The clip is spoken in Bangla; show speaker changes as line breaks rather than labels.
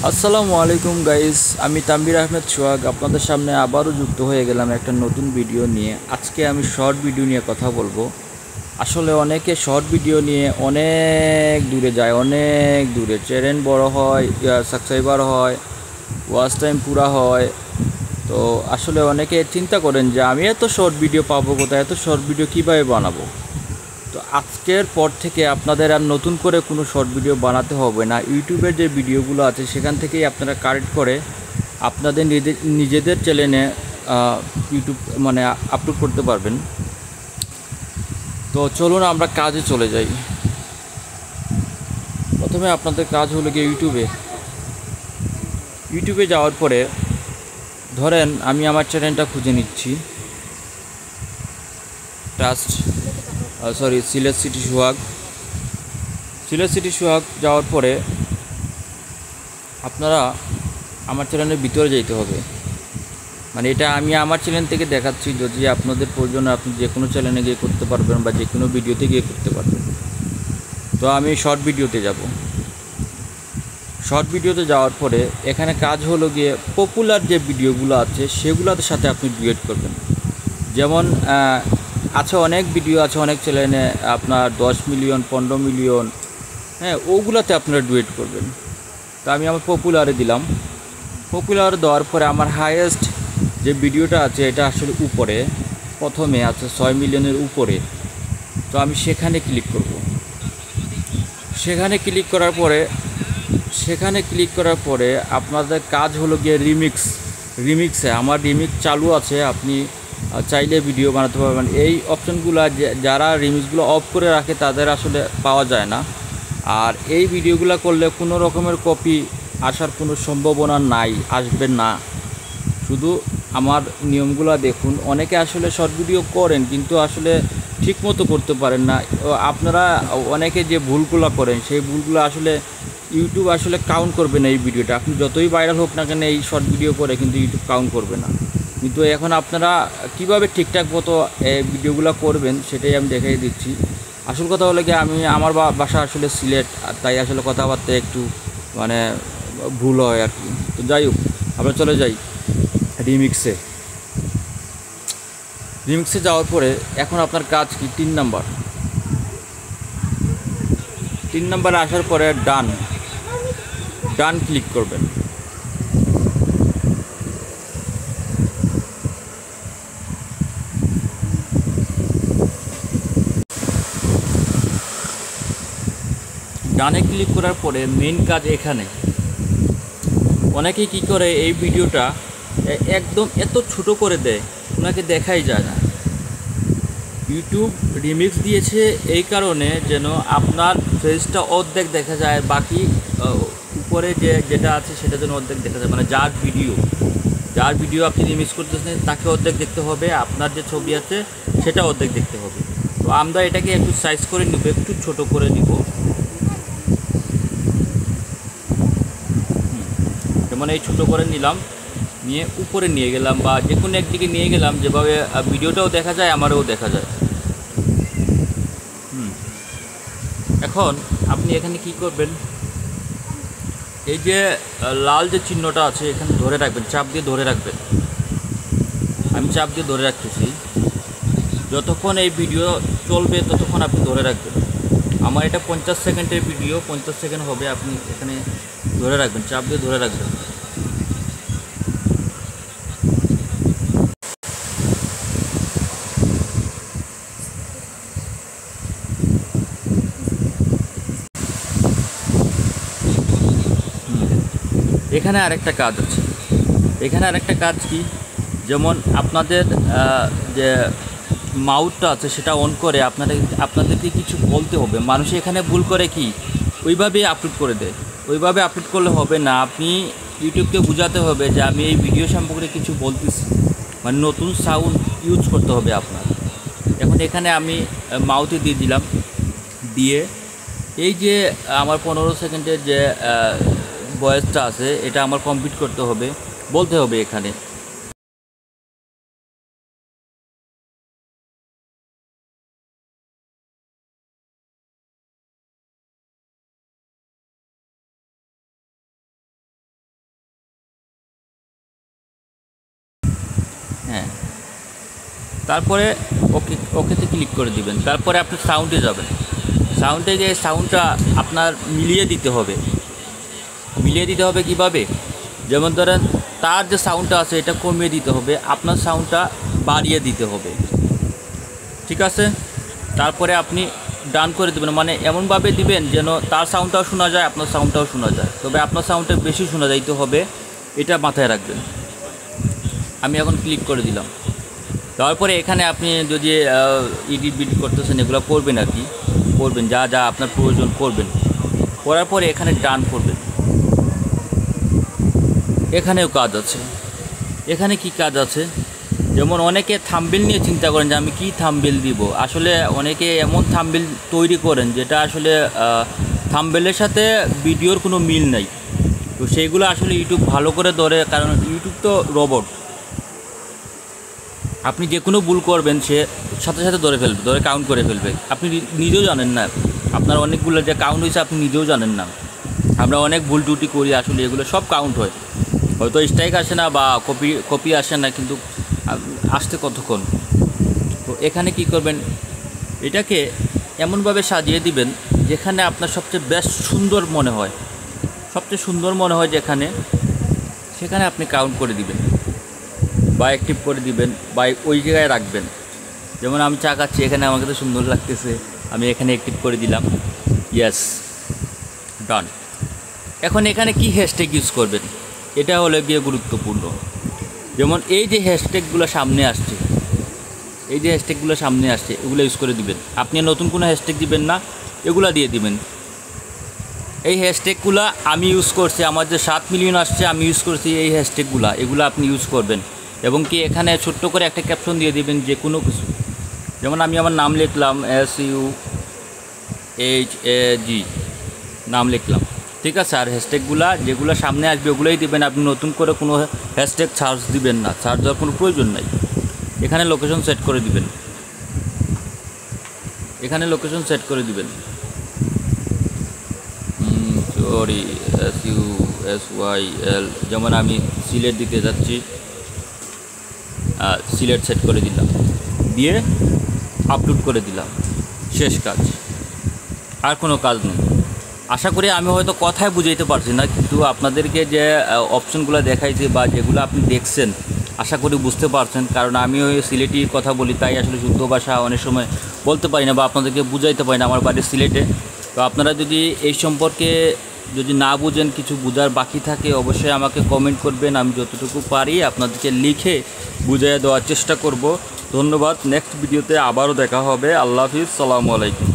আসসালামু আলাইকুম গাইস, আমি তানভীর আহমেদ সোহাগ আপনাদের সামনে আবারও যুক্ত হয়ে গেলাম একটা নতুন ভিডিও নিয়ে। আজকে আমি শর্ট ভিডিও নিয়ে কথা বলবো। আসলে অনেকে শর্ট ভিডিও নিয়ে অনেক দূরে যায়, অনেক দূরে চ্যানেল বড় হয়, সাবস্ক্রাইবার হয়, ওয়াচ টাইম পুরা হয়। তো আসলে অনেকে চিন্তা করেন যে আমি এত শর্ট ভিডিও পাবো কোথায়, এত শর্ট ভিডিও কীভাবে বানাবো। তো আজকের পর থেকে আপনাদের আর নতুন করে কোনো শর্ট ভিডিও বানাতে হবে না। ইউটিউবের যে ভিডিওগুলো আছে সেখান থেকেই আপনারা কালেক্ট করে আপনাদের নিজেদের চ্যানেলে ইউটিউব মানে আপলোড করতে পারবেন। তো চলুন আমরা কাজে চলে যাই। প্রথমে আপনাদের কাজ হলো গিয়ে ইউটিউবে যাওয়ার পরে ধরেন আমি আমার চ্যানেলটা খুঁজে নিচ্ছি, ট্রাস্ট সিলেট সিটি সোহাগ যাওয়ার পরে আপনারা আমার চ্যানেলের ভিতরে যেতে হবে। মানে এটা আমি আমার চ্যানেল থেকে দেখাচ্ছি, যদি আপনাদের প্রয়োজন আপনি যে কোনো চ্যানেলে গিয়ে করতে পারবেন বা যে কোনো ভিডিওতে গিয়ে করতে পারবেন। তো আমি শর্ট ভিডিওতে যাব। শর্ট ভিডিওতে যাওয়ার পরে এখানে কাজ হলো গিয়ে পপুলার যে ভিডিওগুলো আছে সেগুলোর সাথে আপনি ডুয়েট করবেন। যেমন আছে অনেক ভিডিও আছে অনেক চ্যানেলে আপনার 10 মিলিয়ন 15 মিলিয়ন, হ্যাঁ, ওগুলোতে আপনারা ডুয়েট করবেন। তো আমি আমার পপুলারে দিলাম। পপুলার দেওয়ার পরে আমার হাইয়েস্ট যে ভিডিওটা আছে এটা আসলে উপরে প্রথমে আছে 6 মিলিয়নের উপরে। তো আমি সেখানে ক্লিক করব। সেখানে ক্লিক করার পরে আপনাদের কাজ হলো গিয়ে রিমিক্সে আমার রিমিক্স চালু আছে, আপনি চাইলে ভিডিও বানাতে পারবেন। এই অপশানগুলো যারা রিমিক্সগুলো অফ করে রাখে তাদের আসলে পাওয়া যায় না। আর এই ভিডিওগুলো করলে কোনো রকমের কপি আসার কোনো সম্ভাবনা নাই, আসবে না। শুধু আমার নিয়মগুলো দেখুন। অনেকে আসলে শর্ট ভিডিও করেন কিন্তু আসলে ঠিকমতো করতে পারেন না। আপনারা অনেকে যে ভুলগুলো করেন সেই ভুলগুলো আসলে ইউটিউব আসলে কাউন্ট করবে না। এই ভিডিওটা আপনি যতই ভাইরাল হোক না কেন এই শর্ট ভিডিও করে কিন্তু ইউটিউব কাউন্ট করবে না। কিন্তু এখন আপনারা কীভাবে ঠিকঠাক মতো ভিডিওগুলো করবেন সেটাই আমি দেখিয়ে দিচ্ছি। আসল কথা হলো কি, আমি আমার বাসা আসলে সিলেট, আর তাই আসলে কথাবার্তা একটু মানে ভুল হয় আর কি। তো যাই হোক, আমরা চলে যাই রিমিক্সে যাওয়ার পরে এখন আপনার কাজ কি, 3 নাম্বারে আসার পরে ডান ক্লিক করবেন। ডানে ক্লিক করার পরে মেইন কাজ এখানে। অনেকেই কী করে এই ভিডিওটা একদম এত ছোট করে দেয়, ওনাকে দেখাই যায় না। ইউটিউব রিমিক্স দিয়েছে এই কারণে যেন আপনার ফেসটা অর্ধেক দেখা যায়, বাকি উপরে যেটা আছে সেটা যেন অর্ধেক দেখা যায়। মানে যার ভিডিও আপনি রিমিক্স করতেছেন তাকে অর্ধেক দেখতে হবে, আপনার যে ছবি আছে সেটা অর্ধেক দেখতে হবে। তো আমরা এটাকে একটু সাইজ করে নিব, একটু ছোট করে নিব। যেমন এই ছোটো করে নিলাম, নিয়ে উপরে নিয়ে গেলাম বা যে কোনো একদিকে নিয়ে গেলাম, যেভাবে ভিডিওটাও দেখা যায় আমারও দেখা যায়। এখন আপনি এখানে কি করবেন, এই যে লাল যে চিহ্নটা আছে এখানে ধরে রাখবেন, চাপ দিয়ে ধরে রাখবেন। আমি চাপ দিয়ে ধরে রাখতেছি, যতক্ষণ এই ভিডিও চলবে ততক্ষণ আপনি ধরে রাখবেন। আমার এটা 50 সেকেন্ডের ভিডিও, 50 সেকেন্ড হবে, আপনি এখানে ধরে রাখবেন, চাপ দিয়ে ধরে রাখবেন। এখানে আরেকটা কাজ আছে, কি, যেমন আপনাদের যে মাউথটা আছে সেটা অন করে আপনাদেরকে কিছু বলতে হবে। মানুষ এখানে ভুল করে কি, ওইভাবে আপলোড করে দেয়। ওইভাবে আপলোড করলে হবে না, আপনি ইউটিউবকে বোঝাতে হবে যে আমি এই ভিডিও সম্পর্কে কিছু বলতেছি, মানে নতুন সাউন্ড ইউজ করতে হবে আপনার। এখন এখানে আমি মাউথে দিয়ে দিলাম, দিয়ে এই যে আমার 15 সেকেন্ডের যে ভয়েসটা আছে এটা আমার কমপ্লিট করতে হবে, বলতে হবে এখানে। হ্যাঁ, তারপরে ওকেতে ক্লিক করে দিবেন। তারপরে আপনি সাউন্ডে যাবেন। সাউন্ডে গিয়ে সাউন্ডটা আপনার মিলিয়ে দিতে হবে। কীভাবে? যেমন ধরেন তার যে সাউন্ডটা আছে এটা কমিয়ে দিতে হবে, আপনার সাউন্ডটা বাড়িয়ে দিতে হবে, ঠিক আছে? তারপরে আপনি ডান করে দেবেন, মানে এমনভাবে দিবেন যেন তার সাউন্ডটাও শোনা যায়, আপনার সাউন্ডটাও শোনা যায়, তবে আপনার সাউন্ডটা বেশি শোনা যাইতে হবে, এটা মাথায় রাখবেন। আমি এখন ক্লিক করে দিলাম। তারপরে এখানে আপনি যদি এডিট করতেছেন এগুলো করবেন আর কি, করবেন যা যা আপনার প্রয়োজন করবেন। করার পরে এখানে ডান করবেন। এখানেও কাজ আছে। এখানে কি কাজ আছে? যেমন অনেকে থাম্বনেল নিয়ে চিন্তা করেন যে আমি কি থাম্বনেল দিব। আসলে অনেকে এমন থাম্বনেল তৈরি করেন যেটা আসলে থাম্বনেলের সাথে ভিডিওর কোনো মিল নাই। তো সেইগুলো আসলে ইউটিউব ভালো করে ধরে, কারণ ইউটিউব তো রোবট। আপনি যে কোনো ভুল করবেন সে সাথে সাথে ধরে কাউন্ট করে ফেলবে। আপনি নিজেও জানেন না, আপনার অনেকগুলো যে কাউন্ট হয়েছে আপনি নিজেও জানেন না। আমরা অনেক ভুল ত্রুটি করি, আসলে এগুলো সব কাউন্ট হয়। হয়তো স্ট্রাইক আসে না বা কপি আসে না, কিন্তু আসতে কতক্ষণ। তো এখানে কি করবেন, এটাকে এমনভাবে সাজিয়ে দিবেন যেখানে আপনার সবচেয়ে বেস্ট সুন্দর মনে হয়, যেখানে সেখানে আপনি কাউন্ট করে দিবেন বা অ্যাক্টিভ করে দিবেন বা ওই জায়গায় রাখবেন। যেমন আমি চা খাচ্ছি, এখানে আমার কাছে সুন্দর লাগতেছে, আমি এখানে অ্যাক্টিভ করে দিলাম। ইয়েস, ডান। এখন এখানে কি হ্যাশট্যাগ ইউজ করবেন, এটা হলো গিয়ে গুরুত্বপূর্ণ। যেমন এই যে হ্যাশট্যাগুলো সামনে আসছে, এগুলো ইউজ করে দিবেন। আপনি নতুন কোনো হ্যাশট্যাগ দিবেন না, এগুলা দিয়ে দিবেন। এই হ্যাশট্যাগুলো আমি ইউজ করছি, আমার যে 7 মিলিয়ন আসছে আমি ইউজ করছি এই হ্যাশট্যাগুলো, এগুলো আপনি ইউজ করবেন। এবং কি এখানে ছোট্ট করে একটা ক্যাপশন দিয়ে দিবেন যে কোনো কিছু। যেমন আমি আমার নাম লিখলাম, SUHAG নাম লিখলাম, ঠিক আছে? আর হ্যাশট্যাগুলো যেগুলো সামনে আসবে ওগুলোই দিবেন। আপনি নতুন করে কোনো হ্যাশট্যাগ সার্চ দিবেন না, সার্চ দেওয়ার কোনো প্রয়োজন নাই। এখানে লোকেশন সেট করে দিবেন, SUSYL। যেমন আমি সিলেট দিতে যাচ্ছি, সিলেট সেট করে দিলাম, দিয়ে আপলোড করে দিলাম, শেষ কাজ। আর কোনো কাজ নেই। আশা করি আমি হয়তো কথায় বুঝাইতে পারছি না, কিন্তু আপনাদেরকে যে অপশনগুলো দেখাইছি বা যেগুলো আপনি দেখছেন আশা করি বুঝতে পারছেন। কারণ আমি ওই সিলেটি কথা বলি, তাই আসলে শুদ্ধ ভাষা অনেক সময় বলতে পারি না বা আপনাদেরকে বুঝাইতে পারি না। আমার বাড়ি সিলেটে। তো আপনারা যদি এই সম্পর্কে যদি না বুঝেন, কিছু বোঝার বাকি থাকে, অবশ্যই আমাকে কমেন্ট করবেন। আমি যতটুকু পারি আপনাদেরকে লিখে বুঝিয়ে দেওয়ার চেষ্টা করব। ধন্যবাদ। নেক্সট ভিডিওতে আবারও দেখা হবে। আল্লাহ হাফিজ, সালামু আলাইকুম।